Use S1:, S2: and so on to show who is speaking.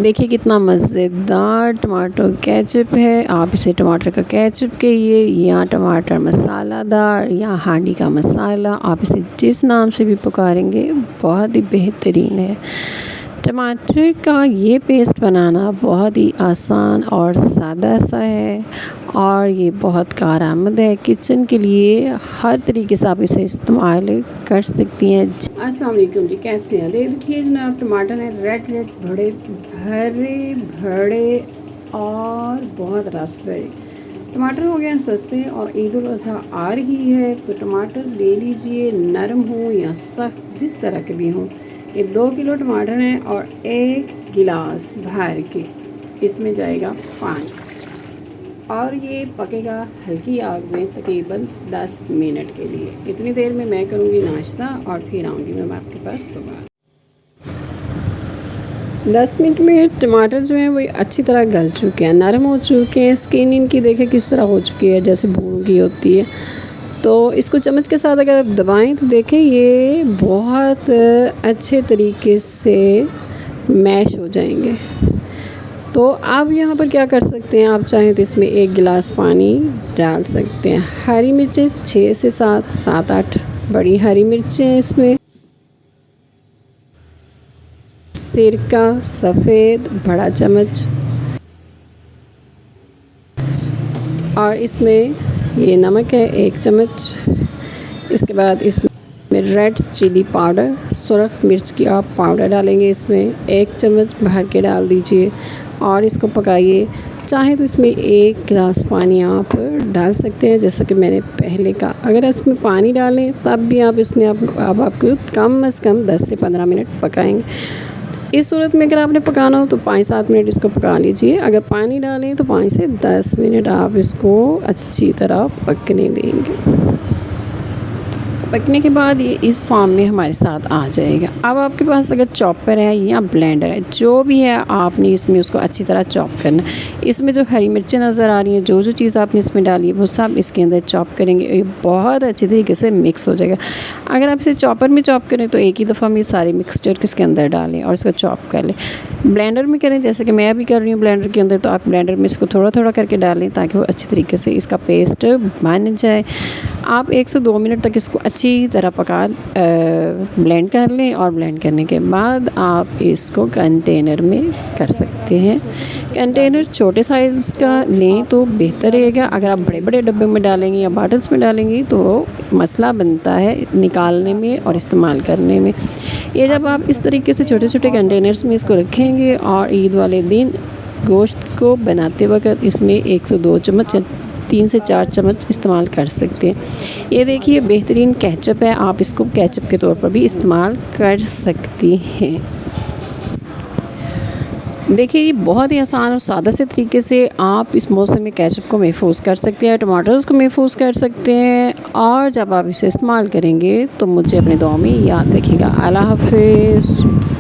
S1: देखिए कितना मज़ेदार टमाटो केचप है। आप इसे टमाटर का केचप कहिए या टमाटर मसालादार या हांडी का मसाला, आप इसे जिस नाम से भी पुकारेंगे बहुत ही बेहतरीन है। टमाटर का ये पेस्ट बनाना बहुत ही आसान और सादा सा है और ये बहुत कारआमद है। किचन के लिए हर तरीके से आप इसे इस्तेमाल कर सकती हैं। अस्सलाम वालेकुम जी, कैसे हैं? देखिए जनाब, टमाटर है रेड भरे भरे और बहुत रस भरे। टमाटर हो गए हैं सस्ते और ईद उल अज़हा आ रही है तो टमाटर ले लीजिए, नरम हो या सख्त जिस तरह के भी हों। ये 2 किलो टमाटर हैं और 1 गिलास भर के इसमें जाएगा पानी और ये पकेगा हल्की आग में तकरीबन 10 मिनट के लिए। इतनी देर में मैं करूँगी नाश्ता और फिर आऊँगी मैं आपके पास दोबारा। 10 मिनट में टमाटर जो हैं वो अच्छी तरह गल चुके हैं, नरम हो चुके हैं। स्किन इनकी देखें किस तरह हो चुकी है, जैसे भून की होती है। तो इसको चम्मच के साथ अगर आप दबाएं तो देखें ये बहुत अच्छे तरीके से मैश हो जाएंगे। तो आप यहाँ पर क्या कर सकते हैं, आप चाहें तो इसमें 1 गिलास पानी डाल सकते हैं। हरी मिर्चें 6 से 7-8 बड़ी हरी मिर्चें, इसमें सिरका सफ़ेद बड़ा चम्मच और इसमें ये नमक है 1 चम्मच। इसके बाद इसमें रेड चिली पाउडर, सुरख मिर्च की आप पाउडर डालेंगे, इसमें 1 चम्मच भर के डाल दीजिए और इसको पकाइए। चाहे तो इसमें 1 गिलास पानी आप डाल सकते हैं, जैसा कि मैंने पहले कहा। अगर इसमें पानी डालें तब भी आप इसमें अब आपको कम से कम 10 से 15 मिनट पकाएंगे। इस सूरत में अगर आपने पकाना हो तो 5-7 मिनट इसको पका लीजिए। अगर पानी डालें तो 5 से 10 मिनट आप इसको अच्छी तरह पकने देंगे। पकने के बाद ये इस फॉर्म में हमारे साथ आ जाएगा। अब आपके पास अगर चॉपर है या ब्लेंडर है, जो भी है, आपने इसमें उसको अच्छी तरह चॉप करना। इसमें जो हरी मिर्चें नज़र आ रही हैं, जो चीज़ आपने इसमें डाली है वो सब इसके अंदर चॉप करेंगे। ये बहुत अच्छी तरीके से मिक्स हो जाएगा। अगर आप इसे चॉपर में चॉप करें तो एक ही दफ़ा में सारे मिक्सचर इसके अंदर डालें और इसको चॉप कर लें। ब्लेंडर में करें जैसे कि मैं अभी कर रही हूँ ब्लेंडर के अंदर, तो आप ब्लेंडर में इसको थोड़ा थोड़ा करके डालें ताकि वो अच्छी तरीके से इसका पेस्ट बन जाए। आप 1 से 2 मिनट तक इसको अच्छी तरह ब्लेंड कर लें और ब्लेंड करने के बाद आप इसको कंटेनर में कर सकते हैं। कंटेनर छोटे साइज़ का लें तो बेहतर रहेगा। अगर आप बड़े बड़े डब्बे में डालेंगे या बॉटल्स में डालेंगी तो मसला बनता है निकालने में और इस्तेमाल करने में। ये जब आप इस तरीके से छोटे छोटे कंटेनर्स में इसको रखेंगे और ईद वाले दिन गोश्त को बनाते वक्त इसमें 1 से 2 चम्मच 3 से 4 चम्मच इस्तेमाल कर सकते हैं। ये देखिए बेहतरीन केचप है, आप इसको केचप के तौर पर भी इस्तेमाल कर सकती हैं। देखिए ये बहुत ही आसान और सादा से तरीके से आप इस मौसम में केचप को महफूज कर सकते हैं, टमाटर्स को महफूज कर सकते हैं। और जब आप इसे इस्तेमाल करेंगे तो मुझे अपने दुआ में याद रखिएगा। अल्लाह हाफ़िज़।